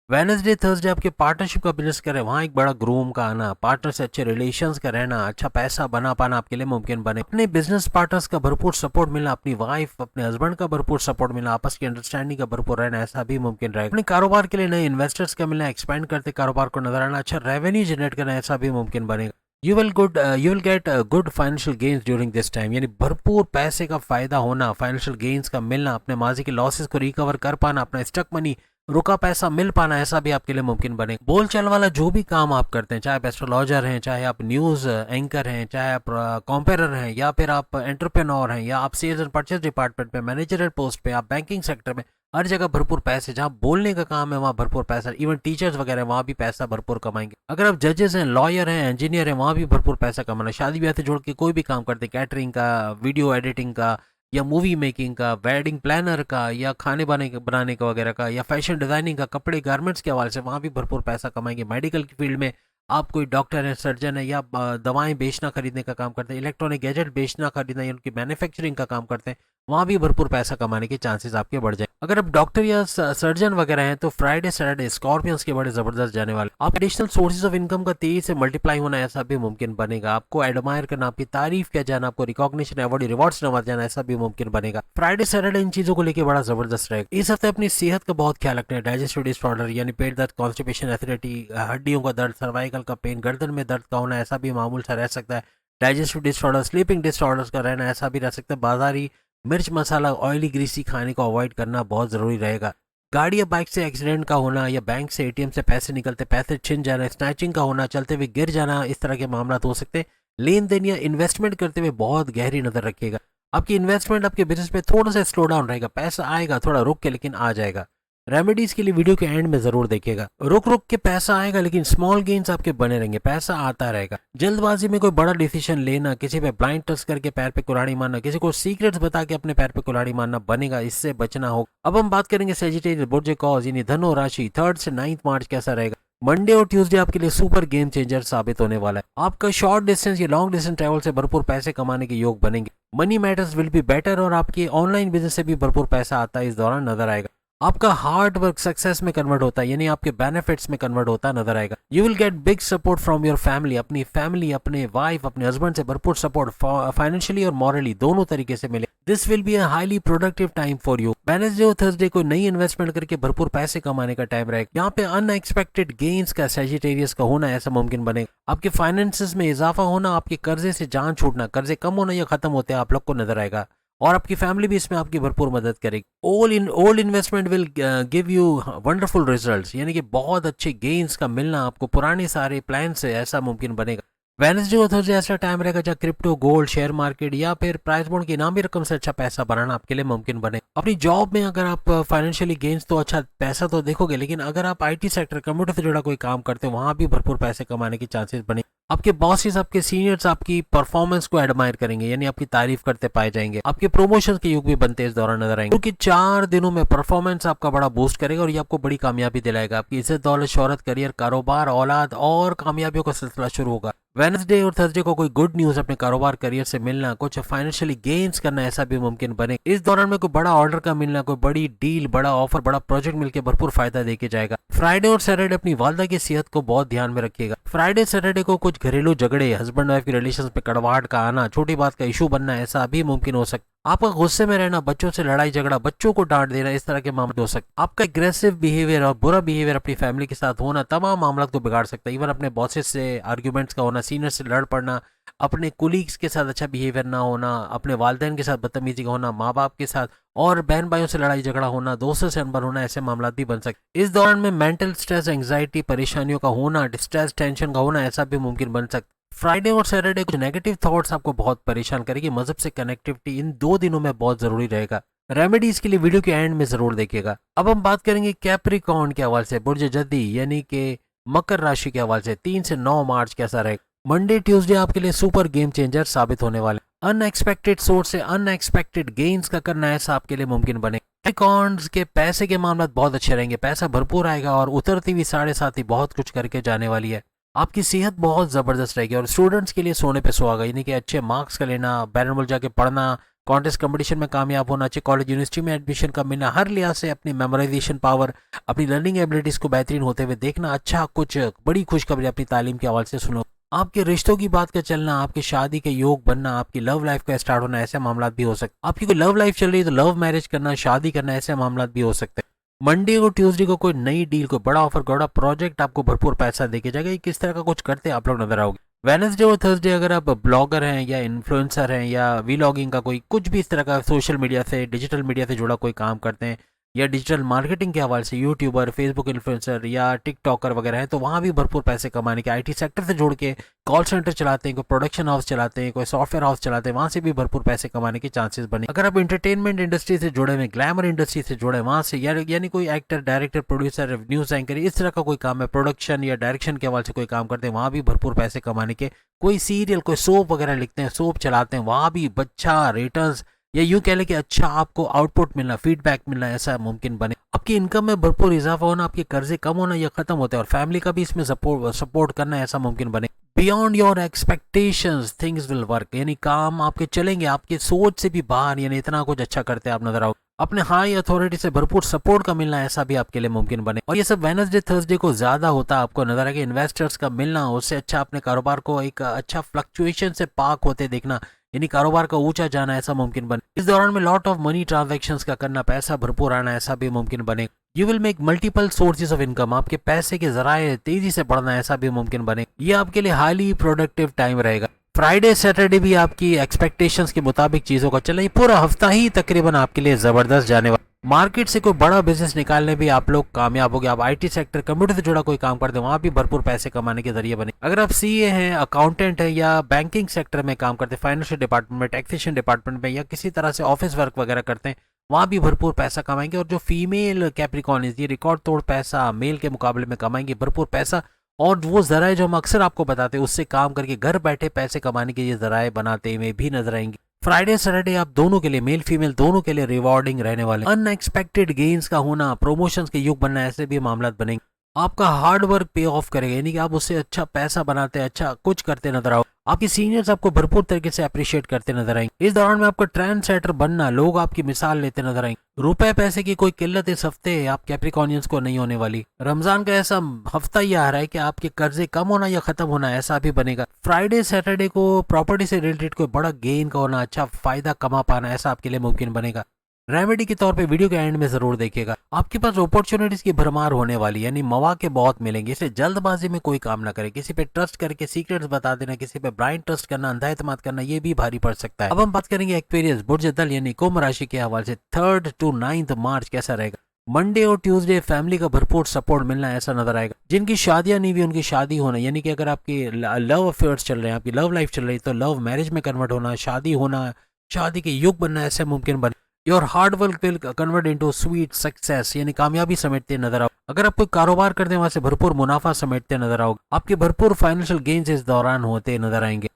Speaker 1: वेडनेसडे थर्सडे आपके पार्टनरशिप का बिजनेस करें, वहां एक बड़ा ग्रूम का आना, पार्टनर से अच्छे रिलेशंस का रहना, अच्छा पैसा बना पाना आपके लिए मुमकिन बने। अपने बिजनेस पार्टनर्स का भरपूर सपोर्ट मिलना, अपनी वाइफ, अपने हस्बैंड का भरपूर सपोर्ट मिलना, आपस की अंडरस्टैंडिंग का भरपूर रहना, ऐसा भी मुमकिन रहेगा। अपने कारोबार के लिए नए इन्वेस्टर्स का मिलना, एक्सपेंड करते कारोबार को नजर आना, अच्छा रेवेन्यू जनरेट करना, ऐसा भी मुमकिन बनेगा। You will get good financial gains during this time यानी भरपूर पैसे का फायदा होना, फाइनेंशियल गेन्स का मिलना, अपने माजी के लॉसेस को रिकवर कर पाना, अपना स्टक मनी, रुका पैसा मिल पाना, ऐसा भी आपके लिए मुमकिन बनेगा। बोलचाल वाला जो भी काम आप करते हैं, चाहे आप एस्ट्रोलॉजर हैं, चाहे आप न्यूज एंकर हैं, चाहे आप कॉम्पेरर हैं, या फिर आप एंटरप्रेन्योर हैं, या आप सेल्स एंड परचेज डिपार्टमेंट में, मैनेजरल पोस्ट पे, आप बैंकिंग सेक्टर में, हर जगह भरपूर पैसे। जहां बोलने का काम है वहां भरपूर पैसा। इवन टीचर्स वगैरह वहां भी पैसा भरपूर कमाएंगे। अगर आप जजेस हैं, लॉयर हैं, इंजीनियर हैं, वहां भी भरपूर पैसा कमाना। शादी ब्याह से जोड़ के कोई भी काम करते, कैटरिंग का, वीडियो एडिटिंग का, या मूवी मेकिंग का, वेडिंग प्लानर का, या खाने बनाने का वगैरह का, या फैशन डिजाइनिंग का, कपड़े गारमेंट्स के हवाले से, वहां भी भरपूर पैसा कमाएंगे। मेडिकल की फील्ड में आप कोई डॉक्टर है, सर्जन है, या दवाएं बेचना खरीदने का काम करते हैं, इलेक्ट्रॉनिक गैजेट बेचना खरीदना या उनकी मैन्युफैक्चरिंग का काम करते हैं, वहाँ भी भरपूर पैसा कमाने के चांसेस आपके बढ़ जाए। अगर आप डॉक्टर या सर्जन वगैरह हैं तो फ्राइडे सैटरडे स्कॉर्पियंस के बड़े जबरदस्त जाने वाले। आप एडिशनल सोर्सेज ऑफ इनकम का तेजी से मल्टीप्लाई होना ऐसा भी मुमकिन बनेगा। आपको एडमायर करना, आपकी तारीफ किया जाना, आपको रिकॉग्निशन अवार्ड रिवॉर्ड्स नवाजा जाना ऐसा भी मुमकिन बनेगा। फ्राइडे सैटरडे इन चीजों को लेकर बड़ा जबरदस्त रहेगा। इस हफ्ते अपनी सेहत का बहुत ख्याल रखना है। डाइजेस्टिव डिसऑर्डर यानी पेट दर्द, कॉन्स्टिपेशन, एसिडिटी, हड्डियों का दर्द, सर्वाइकल का पेन, गर्दन में दर्द का होना ऐसा भी मामूल सा रह सकता है। डाइजेस्टिव डिसऑर्डर, स्लीपिंग डिसऑर्डर्स का रहना ऐसा भी रह सकता है। बाजारी मिर्च मसाला, ऑयली ग्रीसी खाने को अवॉइड करना बहुत जरूरी रहेगा। गाड़ी या बाइक से एक्सीडेंट का होना या बैंक से एटीएम से पैसे निकलते, पैसे छिन जाना, स्नैचिंग का होना, चलते हुए गिर जाना, इस तरह के मामला हो सकते हैं। लेन देन या इन्वेस्टमेंट करते हुए बहुत गहरी नजर रखिएगा। आपकी इन्वेस्टमेंट आपके बिजनेस में थोड़ा सा स्लो डाउन रहेगा। पैसा आएगा थोड़ा रुक के, लेकिन आ जाएगा। रेमेडीज के लिए वीडियो के एंड में जरूर देखिएगा। रुक रुक के पैसा आएगा, लेकिन स्मॉल गेन्स आपके बने रहेंगे, पैसा आता रहेगा। जल्दबाजी में कोई बड़ा डिसीजन लेना, किसी पे ब्लाइंड ट्रस्ट करके पैर पे कुल्हाड़ी मारना, किसी को सीक्रेट्स बता के अपने पैर पे कुल्हाड़ी मारना बनेगा, इससे बचना होगा। अब हम बात करेंगे सेजिटेरियस बुर्ज कॉज यानी धनु राशि 3 से 9 मार्च कैसा रहेगा। मंडे और ट्यूसडे आपके लिए सुपर गेम चेंजर साबित होने वाला है। आपका शॉर्ट डिस्टेंस या लॉन्ग डिस्टेंस ट्रैवल से भरपूर पैसे कमाने के योग बनेंगे। Money matters will be better और आपके ऑनलाइन बिजनेस से भी भरपूर पैसा आता है इस दौरान नजर आएगा। आपका हार्ड वर्क सक्सेस में कन्वर्ट होता है, यानी आपके बेनिफिट्स में कन्वर्ट होता नजर आएगा। You will get big support from your family. अपनी फैमिली, अपने वाइफ, अपने हस्बैंड से भरपूर सपोर्ट फाइनेंशियली और मॉरली दोनों तरीके से मिले। This will be a highly productive time for you. Wednesday और थर्सडे को नई इन्वेस्टमेंट करके भरपूर पैसे कमाने का टाइम रहेगा। यहाँ पे अनएक्सपेक्टेड गेन्स का, सेजिटेरियस का होना ऐसा मुमकिन बनेगा। आपके फाइनेंसेस में इजाफा होना, आपके कर्जे से जान छूटना, कर्जे कम होना या खत्म होते आप लोग को नजर आएगा। और आपकी फैमिली भी इसमें आपकी भरपूर मदद करेगी। Old investment will give you wonderful results, यानी कि बहुत अच्छे गेन्स का मिलना आपको पुराने सारे प्लान से ऐसा मुमकिन बनेगा। वेडनेसडे और थर्सडे ऐसा टाइम रहेगा जहाँ क्रिप्टो, गोल्ड, शेयर मार्केट या फिर प्राइस बॉन्ड की इनामी रकम से अच्छा पैसा बनाना आपके लिए मुमकिन बने। अपनी जॉब में अगर आप फाइनेंशियली गेन्स तो अच्छा पैसा तो देखोगे, लेकिन अगर आप आईटी सेक्टर, कंप्यूटर से जुड़ा कोई काम करते हो, वहां भी भरपूर पैसे कमाने की चांसेस बने। आपके बॉसेस, आपके सीनियर्स आपकी परफॉर्मेंस को एडमायर करेंगे, यानी आपकी तारीफ करते पाए जाएंगे। आपके प्रमोशन के युग भी बनते इस दौरान नजर आएंगे, क्योंकि 4 दिनों में परफॉर्मेंस आपका बड़ा बूस्ट करेगा और ये आपको बड़ी कामयाबी दिलाएगा। आपकी इज्जत, दौलत, शोहरत, करियर, कारोबार, औलाद और कामयाबियों का सिलसिला शुरू होगा। वेडनेसडे और थर्सडे को कोई गुड न्यूज अपने कारोबार, करियर से मिलना, कुछ फाइनेंशियली गेन्स करना ऐसा भी मुमकिन बने। इस दौरान में कोई बड़ा ऑर्डर का मिलना, कोई बड़ी डील, बड़ा ऑफर, बड़ा प्रोजेक्ट मिलकर भरपूर फायदा देके जाएगा। फ्राइडे और सैटरडे अपनी वालदा की सेहत को बहुत ध्यान में रखिएगा। फ्राइडे सैटरडे को कुछ घरेलू झगड़े, हस्बैंड वाइफ के रिलेशन पे कड़वाहट का आना, छोटी बात का इशू बनना ऐसा भी मुमकिन हो सकता है। आपका गुस्से में रहना, बच्चों से लड़ाई झगड़ा, बच्चों को डांट देना, इस तरह के मामले हो सकते। आपका एग्रेसिव बिहेवियर और बुरा बिहेवियर अपनी फैमिली के साथ होना तमाम मामला को बिगाड़ सकता है। इवन अपने बॉसेस से आर्ग्यूमेंट्स का होना, सीनियर से लड़ पड़ना, अपने कुलीग्स के साथ अच्छा बिहेवियर ना होना, अपने वालिदैन के साथ बदतमीजी का होना, माँ बाप के साथ और बहन भाइयों से लड़ाई झगड़ा होना, दोस्तों से अनबन होना, ऐसे मामला भी बन सकते। इस दौरान में मेंटल स्ट्रेस, एंग्जाइटी, परेशानियों का होना, डिस्ट्रेस, टेंशन का होना ऐसा भी मुमकिन बन सकता। फ्राइडे और सैटरडे कुछ नेगेटिव थॉट्स आपको बहुत परेशान करेगी। मजहब से कनेक्टिविटी इन 2 दिनों में बहुत जरूरी रहेगा। रेमेडीज के लिए वीडियो के एंड में जरूर देखिएगा। अब हम बात करेंगे कैप्रिकॉर्न के हवाले से, बुर्ज जद्दी यानी कि मकर राशि के हवाले से 3 से 9 मार्च कैसा रहेगा। मंडे ट्यूसडे आपके लिए सुपर गेम चेंजर साबित होने वाले। अनएक्सपेक्टेड सोर्स से अनएक्सपेक्टेड गेन्स का करना ऐसा आपके लिए मुमकिन बने। कैप्रिकॉर्न्स के पैसे के मामले बहुत अच्छे रहेंगे, पैसा भरपूर आएगा और उतरती हुई 7.5 बहुत कुछ करके जाने वाली है। आपकी सेहत बहुत जबरदस्त रहेगी और स्टूडेंट्स के लिए सोने पे सुहागा, यानी कि अच्छे मार्क्स का लेना, बैरन मुल्क जाके पढ़ना, कॉन्टेस्ट कंपटीशन में कामयाब होना, अच्छे कॉलेज यूनिवर्सिटी में एडमिशन का मिलना, हर लिहाज से अपनी मेमोराइजेशन पावर, अपनी लर्निंग एबिलिटीज को बेहतरीन होते हुए देखना, अच्छा कुछ बड़ी खुशखबरी अपनी तालीम के हवाले से सुनो। आपके रिश्तों की बात का चलना, आपकी शादी के योग बनना, आपकी लव लाइफ का स्टार्ट होना, ऐसे मामला भी हो सकते। आपकी कोई लव लाइफ चल रही है तो लव मैरिज करना, शादी करना, ऐसे मामला भी हो सकते हैं। मंडे और ट्यूसडे को कोई नई डील, कोई बड़ा ऑफर, बड़ा प्रोजेक्ट आपको भरपूर पैसा देके जाएगा। किस तरह का कुछ करते आप लोग नजर आओगे। वेडनेसडे और थर्सडे अगर आप ब्लॉगर हैं या इन्फ्लुएंसर हैं या वीलॉगिंग का कोई कुछ भी इस तरह का सोशल मीडिया से, डिजिटल मीडिया से जुड़ा कोई काम करते हैं या डिजिटल मार्केटिंग के हवाले से यूट्यूबर, फेसबुक इन्फ्लुएंसर या टिकटॉकर वगैरह हैं, तो वहाँ भी भरपूर पैसे कमाने के, आईटी सेक्टर से जोड़ के कॉल सेंटर चलाते हैं, कोई प्रोडक्शन हाउस चलाते हैं, कोई सॉफ्टवेयर हाउस चलाते हैं, वहाँ से भी भरपूर पैसे कमाने के चांसेस बने। अगर आप एंटरटेनमेंट इंडस्ट्री से जुड़े हुए, ग्लैमर इंडस्ट्री से जुड़े वहाँ से यानी कोई actor, director, producer, news anchor, इस तरह का कोई काम है, प्रोडक्शन या डायरेक्शन के हवाले से कोई काम करते हैं, वहाँ भी भरपूर पैसे कमाने के। कोई सीरियल, कोई सोप वगैरह लिखते हैं, सोप चलाते हैं, वहाँ भी अच्छा रिटर्न्स या यूं कह लें कि अच्छा आपको आउटपुट मिलना, फीडबैक मिलना ऐसा मुमकिन बने। आपकी इनकम में भरपूर इजाफा होना, आपके कर्जे कम होना या खत्म होते हैं और फैमिली का भी इसमें सपोर्ट करना ऐसा मुमकिन बने। Beyond your expectations things will work, यानी काम आपके चलेंगे आपके सोच से भी बाहर, यानी इतना कुछ अच्छा करते हैं आप नजर आओ। अपने हाई अथॉरिटी से भरपूर सपोर्ट का मिलना ऐसा भी आपके लिए मुमकिन बने। और ये सब वेडनेसडे थर्सडे को ज्यादा होता है आपको नजर आएगा। इन्वेस्टर्स का मिलना, उससे अच्छा अपने कारोबार को एक अच्छा फ्लक्चुएशन से पाक होते देखना, यानी कारोबार का ऊंचा जाना ऐसा मुमकिन बने। इस दौरान में लॉट ऑफ मनी ट्रांजैक्शंस का करना, पैसा भरपूर आना ऐसा भी मुमकिन बने। You will make multiple sources of income, आपके पैसे के जराए तेजी से बढ़ना ऐसा भी मुमकिन बने। ये आपके लिए हाईली प्रोडक्टिव टाइम रहेगा। फ्राइडे सैटरडे भी आपकी एक्सपेक्टेशंस के मुताबिक चीजों का चला, ये पूरा हफ्ता ही तकरीबन आपके लिए जबरदस्त जाने वाला। मार्केट से कोई बड़ा बिजनेस निकालने भी आप लोग कामयाब हो गए। आप आईटी सेक्टर, कंप्यूटर से जुड़ा कोई काम करते हैं, वहां भी भरपूर पैसे कमाने के जरिए बने। अगर आप सीए हैं, अकाउंटेंट है, या बैंकिंग सेक्टर में काम करते हैं, फाइनेंशियल डिपार्टमेंट में, टैक्सेशन डिपार्टमेंट में, या किसी तरह से ऑफिस वर्क वगैरह करते हैं, वहां भी भरपूर पैसा कमाएंगे। और जो फीमेल कैप्रिकॉर्न, ये रिकॉर्ड तोड़ पैसा मेल के मुकाबले में कमाएंगे भरपूर पैसा। और वो जराए जो हम अक्सर आपको बताते हैं, उससे काम करके घर बैठे पैसे कमाने के ये जराए बनाते हुए भी नजर आएंगे। फ्राइडे सैटरडे आप दोनों के लिए, मेल फीमेल दोनों के लिए रिवॉर्डिंग रहने वाले। अनएक्सपेक्टेड गेन्स का होना, प्रमोशंस के युग बनना, ऐसे भी मामला बनेंगे। आपका हार्ड वर्क पे ऑफ करेगा, यानी कि आप उससे अच्छा पैसा बनाते, अच्छा कुछ करते नजर आओ। आपके सीनियर्स आपको भरपूर तरीके से अप्रिशिएट करते नजर आएंगे। इस दौरान में आपका ट्रेंड सेटर बनना, लोग आपकी मिसाल लेते नजर आएंगे। रुपए पैसे की कोई किल्लत इस हफ्ते आप कैप्रिकॉर्नियंस को नहीं होने वाली। रमजान का ऐसा हफ्ता ही आ रहा है कि आपके कर्जे कम होना या खत्म होना ऐसा भी बनेगा। फ्राइडे सैटरडे को प्रॉपर्टी से रिलेटेड कोई बड़ा गेन का होना, अच्छा फायदा कमा पाना ऐसा आपके लिए मुमकिन बनेगा। रेमेडी के तौर पे वीडियो के एंड में जरूर देखिएगा। आपके पास अपॉर्चुनिटीज की भरमार होने वाली, यानी मौके बहुत मिलेंगे, इसलिए जल्दबाजी में कोई काम ना करे। किसी पे ट्रस्ट करके सीक्रेट्स बता देना, किसी पे ब्लाइंड ट्रस्ट करना, अंधा एतमाद करना, ये भी भारी पड़ सकता है। अब हम बात करेंगे एक्वेरियस बुर्ज दल यानी कुंभ राशि के हवाले से 3 to 9 मार्च कैसा रहेगा। मंडे और ट्यूसडे फैमिली का भरपूर सपोर्ट मिलना ऐसा नजर आएगा। जिनकी शादियां नहीं हुई उनकी शादी होना, यानी कि अगर आपकी लव अफेयर्स चल रहे हैं, आपकी लव लाइफ चल रही है, तो लव मैरिज में कन्वर्ट होना, शादी होना, शादी के युग बनना ऐसे मुमकिन बने। Your hard work will convert into sweet success, यानी कामयाबी समेटते नजर आओ। अगर आप कोई कारोबार करते हैं, वहां से भरपूर मुनाफा समेटते नजर आओगे। आपके भरपूर फाइनेंशियल गेन्स इस दौरान होते नजर आएंगे।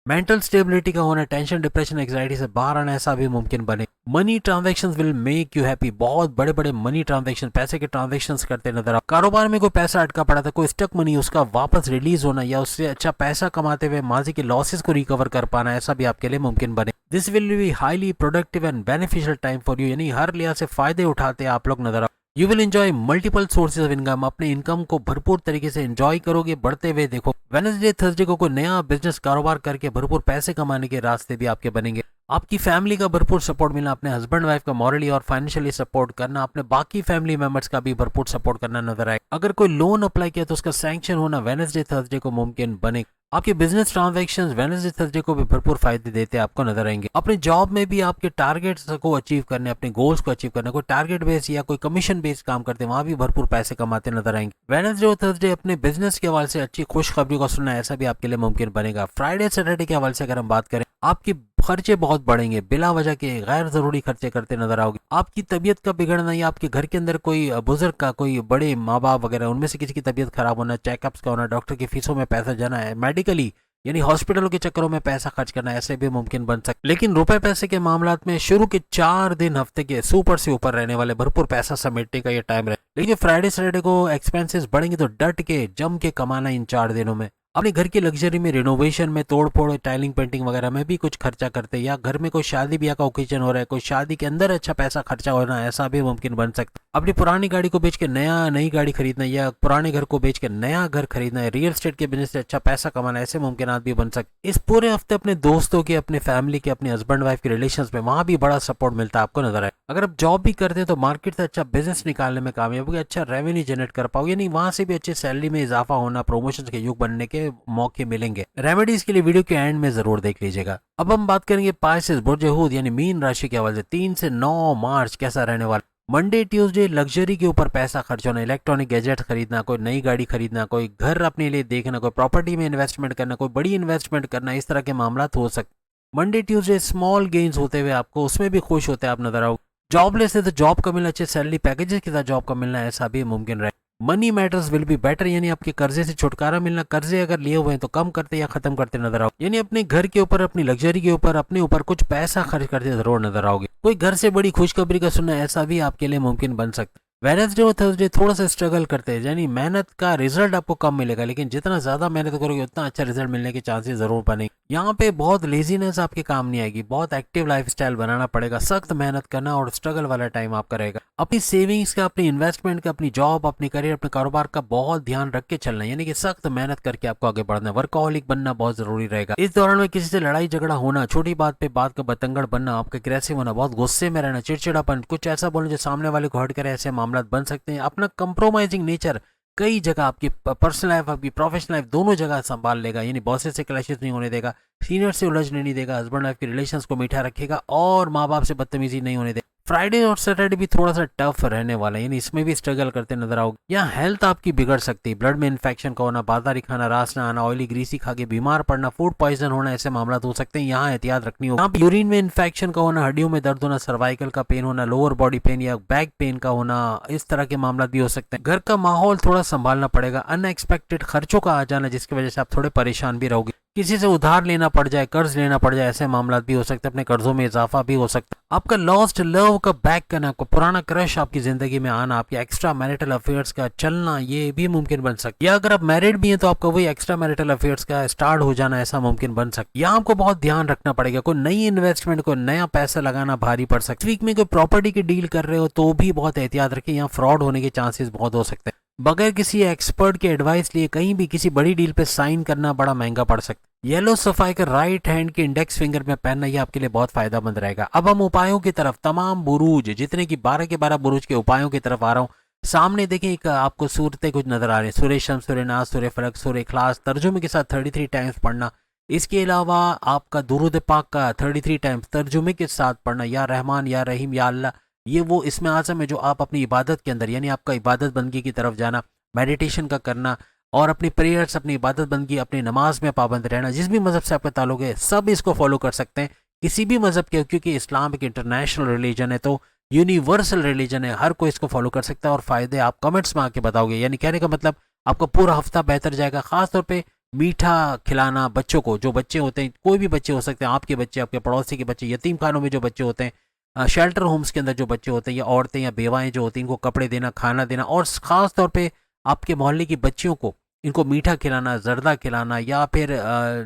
Speaker 1: मेंटल स्टेबिलिटी का होना, टेंशन डिप्रेशन एंग्जाइटी से बाहर आना ऐसा भी मुमकिन बने। Money transactions will make you happy, बहुत बड़े बड़े मनी ट्रांजैक्शन, पैसे के ट्रांजैक्शंस करते नजर आओ। कारोबार में कोई पैसा अटका पड़ा था, कोई स्टक मनी, उसका वापस रिलीज होना या उससे अच्छा पैसा कमाते हुए माजी के लॉसेस को रिकवर कर पाना ऐसा भी आपके लिए मुमकिन बने। This will be highly productive and beneficial time for you, यानी हर लिहाज से फायदे उठाते आप लोग नजर आओ। You will enjoy multiple sources of income, अपने इनकम को भरपूर तरीके से एंजॉय करोगे, बढ़ते हुए देखो। वेडनेसडे थर्सडे को कोई नया बिजनेस कारोबार करके भरपूर पैसे कमाने के रास्ते भी आपके बनेंगे। आपकी फैमिली का भरपूर सपोर्ट मिलना, अपने हस्बैंड वाइफ का मॉरली और फाइनेंशियली सपोर्ट करना, अपने बाकी फैमिली मेंबर्स का भी भरपूर सपोर्ट करना नजर आए। अगर कोई लोन अप्लाई किया तो उसका सैंक्शन होना वेडनेसडे थर्सडे को मुमकिन बने। आपके बिजनेस ट्रांजैक्शंस वेडनेसडे थर्सडे को भी भरपूर फायदे देते आपको नजर आएंगे। अपने जॉब में भी आपके टारगेट्स को अचीव करने, अपने गोल्स को अचीव करने, कोई टारगेट बेस्ड या कोई कमीशन बेस्ड काम करते हैं, वहां भी भरपूर पैसे कमाते नजर आएंगे। वेडनेसडे और थर्सडे अपने बिजनेस के हवाले से अच्छी खुशखबरी को सुनना ऐसा भी आपके लिए मुमकिन बनेगा। फ्राइडे सैटरडे के हवाले से अगर हम बात करें, आपकी खर्चे बहुत बढ़ेंगे, बिला वजह के गैर जरूरी खर्चे करते नजर आओगे। आपकी तबीयत का बिगड़ना या आपके घर के अंदर कोई बुजुर्ग का, कोई बड़े माँ बाप वगैरह उनमें से किसी की तबीयत खराब होना, चेकअप्स का होना, डॉक्टर की फीसों में पैसा जाना है, मेडिकली यानी हॉस्पिटलों के चक्करों में पैसा खर्च करना ऐसे भी मुमकिन बन सकता। लेकिन रुपए पैसे के मामलात में शुरू के 4 दिन हफ्ते के सुपर से ऊपर रहने वाले, भरपूर पैसा समेटने का ये टाइम रहे। लेकिन फ्राइडे सैटरडे को एक्सपेंसेस बढ़ेंगे तो डट के जम के कमाना इन 4 दिनों में। अपने घर की लग्जरी में, रिनोवेशन में, तोड़ फोड़, टाइलिंग, पेंटिंग वगैरह में भी कुछ खर्चा करते, या घर में कोई शादी ब्याह का ओकेजन हो रहा है, कोई शादी के अंदर अच्छा पैसा खर्चा होना ऐसा भी मुमकिन बन सकता है। अपनी पुरानी गाड़ी को बेच के नई गाड़ी खरीदना, या पुराने घर को बेच के नया घर खरीदना है, रियल एस्टेट के बिजनेस से अच्छा पैसा कमाना, ऐसे मुमकिन भी बन सकते। इस पूरे हफ्ते अपने दोस्तों के, अपने फैमिली के, अपने हस्बैंड वाइफ के रिलेशंस में वहां भी बड़ा सपोर्ट मिलता है आपको नजर आए। अगर आप जॉब भी करते हैं तो मार्केट से अच्छा बिजनेस निकालने में कामयाब होगी, अच्छा रेवेन्यू जनरेट कर पाओगे, यानी वहां से भी अच्छी सैलरी में इजाफा होना, प्रमोशन के युग बनने के मौके मिलेंगे। रेमेडीज के लिए वीडियो के एंड में जरूर देख लीजिएगा। अब हम बात करेंगे पाइसेस बुर्ज हूद यानी मीन राशि के हवाले से 3 से 9 मार्च कैसा रहने वाला। मंडे ट्यूसडे लग्जरी के ऊपर पैसा खर्च होना, इलेक्ट्रॉनिक गैजेट खरीदना, कोई नई गाड़ी खरीदना, कोई घर अपने लिए देखना, कोई प्रॉपर्टी में इन्वेस्टमेंट करना, कोई बड़ी इन्वेस्टमेंट करना, इस तरह के मामला हो सकते। मंडे ट्यूसडे स्मॉल गेन्स होते हुए आपको उसमें भी खुश होते आप नजर आओ। जॉबलेस है तो जॉब का मिलना, अच्छे सैलरी पैकेजेस के साथ जॉब का मिलना ऐसा भी मुमकिन रहे। Money matters will be better, यानी आपके कर्जे से छुटकारा मिलना, कर्जे अगर लिए हुए हैं तो कम करते या खत्म करते नजर आओ, यानी अपने घर के ऊपर, अपनी लग्जरी के ऊपर, अपने ऊपर कुछ पैसा खर्च करते जरूर नजर आओगे। कोई घर से बड़ी खुशखबरी का सुनना ऐसा भी आपके लिए मुमकिन बन सकता है। वेडनेसडे और थर्सडे थोड़ा सा स्ट्रगल करते हैं, यानी मेहनत का रिजल्ट आपको कम मिलेगा, लेकिन जितना ज्यादा मेहनत करोगे उतना अच्छा रिजल्ट मिलने के चांसेस जरूर बनेंगे। यहाँ पे बहुत लेजीनेस आपके काम नहीं आएगी, बहुत एक्टिव लाइफस्टाइल बनाना पड़ेगा, सख्त मेहनत करना और स्ट्रगल वाला टाइम आपका रहेगा। अपनी सेविंग्स का, अपनी इन्वेस्टमेंट का, अपनी जॉब, अपनी करियर, अपने कारोबार का बहुत ध्यान रख के चलना है, यानी कि सख्त मेहनत करके आपको आगे बढ़ना है। वर्कaholic बनना बहुत जरूरी रहेगा। इस दौरान में किसी से लड़ाई झगड़ा होना, छोटी बात पे बात का बतंगड़ बनना, आपका अग्रेसिव होना, बहुत गुस्से में रहना, चिड़चिड़ापन, कुछ ऐसा बोलना जो सामने वाले को हर्ट करे, ऐसे मामला बन सकते हैं। अपना कंप्रोमाइजिंग नेचर कई जगह आपकी पर्सनल लाइफ, आपकी प्रोफेशनल लाइफ दोनों जगह संभाल लेगा, यानी बॉसेस से क्लैशेस नहीं होने देगा, सीनियर से उलझने नहीं देगा, हस्बैंड वाइफ के रिलेशंस को मीठा रखेगा और माँ बाप से बदतमीजी नहीं होने देगा। फ्राइडे और सैटरडे भी थोड़ा सा टफ रहने वाला है, यानी इसमें भी स्ट्रगल करते नजर आओगे। यहाँ हेल्थ आपकी बिगड़ सकती है, ब्लड में इन्फेक्शन का होना, बादारी खाना, रास ना आना, ऑयली ग्रीसी खा के बीमार पड़ना, फूड पॉइजन होना, ऐसे मामला हो सकते हैं, यहाँ एहतियात रखनी होगी। यहाँ पे यूरिन में इन्फेक्शन का होना, हड्डियों में दर्द होना, सर्वाइकल का पेन होना, लोअर बॉडी पेन या बैक पेन का होना, इस तरह के मामला भी हो सकते हैं। घर का माहौल थोड़ा संभालना पड़ेगा, अनएक्सपेक्टेड खर्चों का आ जाना जिसकी वजह से आप थोड़े परेशान भी रहोगे, किसी से उधार लेना पड़ जाए, कर्ज लेना पड़ जाए, ऐसे मामला भी हो सकते हैं, अपने कर्जों में इजाफा भी हो सकता है। आपका लॉस्ट लव का बैक करना, आपको पुराना क्रश आपकी जिंदगी में आना, आपके एक्स्ट्रा मैरिटल अफेयर्स का चलना, ये भी मुमकिन बन सकता है। या अगर आप मैरिड भी हैं तो आपका वही एक्स्ट्रा मैरिटल अफेयर्स का स्टार्ट हो जाना, ऐसा मुमकिन बन सकता है। यहाँ आपको बहुत ध्यान रखना पड़ेगा, कोई नई इन्वेस्टमेंट, कोई नया पैसा लगाना भारी पड़ सकता है। वीक में कोई प्रॉपर्टी की डील कर रहे हो तो भी बहुत एहतियात रखें, यहाँ फ्रॉड होने के चांसेस बहुत हो सकते हैं। बगैर किसी एक्सपर्ट के एडवाइस लिए कहीं भी किसी बड़ी डील पे साइन करना बड़ा महंगा पड़ सकता है। येलो सफाई का राइट हैंड के इंडेक्स फिंगर में पहनना ये आपके लिए बहुत फायदेमंद रहेगा। अब हम उपायों की तरफ, तमाम बुरूज, जितने की 12 के 12 बुरूज के उपायों की तरफ आ रहा हूँ। सामने देखें, एक आपको सूरतें कुछ नजर आ रही हैं, सूर्य शम्स, सूर्य नास, सूर्य फलक, सूर्य इखलास, तर्जुमे के साथ 33 टाइम्स पढ़ना। इसके अलावा आपका दुरूद पाक का 33 टाइम्स तर्जुमे के साथ पढ़ना, या रहमान, या रहीम, या अल्लाह। ये वो इसमें आजम है जो आप अपनी इबादत के अंदर, यानी आपका इबादत बंदगी की तरफ जाना, मेडिटेशन का करना और अपनी प्रेयर्स, अपनी इबादत बंदगी, अपनी नमाज में पाबंद रहना। जिस भी मजहब से आपका ताल्लुक है सब इसको फॉलो कर सकते हैं, किसी भी मजहब के, क्योंकि इस्लाम एक इंटरनेशनल रिलीजन है, तो यूनिवर्सल रिलीजन है, हर कोई इसको फॉलो कर सकता है और फायदे आप कमेंट्स में आके बताओगे। यानी कहने का मतलब आपका पूरा हफ्ता बेहतर जाएगा। खासतौर पे मीठा खिलाना बच्चों को, जो बच्चे होते हैं, कोई भी बच्चे हो सकते हैं, आपके बच्चे, आपके पड़ोसी के बच्चे, यतीम खानों में जो बच्चे होते हैं, शेल्टर होम्स के अंदर जो बच्चे होते हैं, या औरतें या बेवाएं जो होती हैं, इनको कपड़े देना, खाना देना, और खास तौर पे आपके मोहल्ले की बच्चियों को इनको मीठा खिलाना, जर्दा खिलाना, या फिर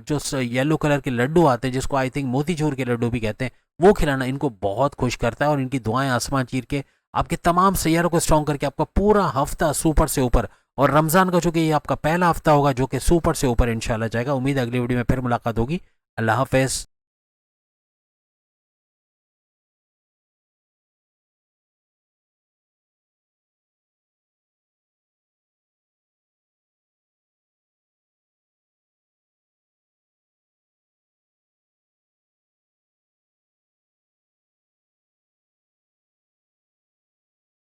Speaker 1: जो येलो कलर के लड्डू आते हैं जिसको आई थिंक मोतीचूर के लड्डू भी कहते हैं, वो खिलाना इनको बहुत खुश करता है। और इनकी दुआएं आसमान चीर के आपके तमाम सैयारों को स्ट्रॉन्ग करके आपका पूरा हफ्ता सुपर से ऊपर, और रमजान का चूंकि ये आपका पहला हफ्ता होगा जो कि सुपर से ऊपर इंशाल्लाह जाएगा। उम्मीद है अगली वीडियो में फिर मुलाकात होगी। अल्लाह हाफिज।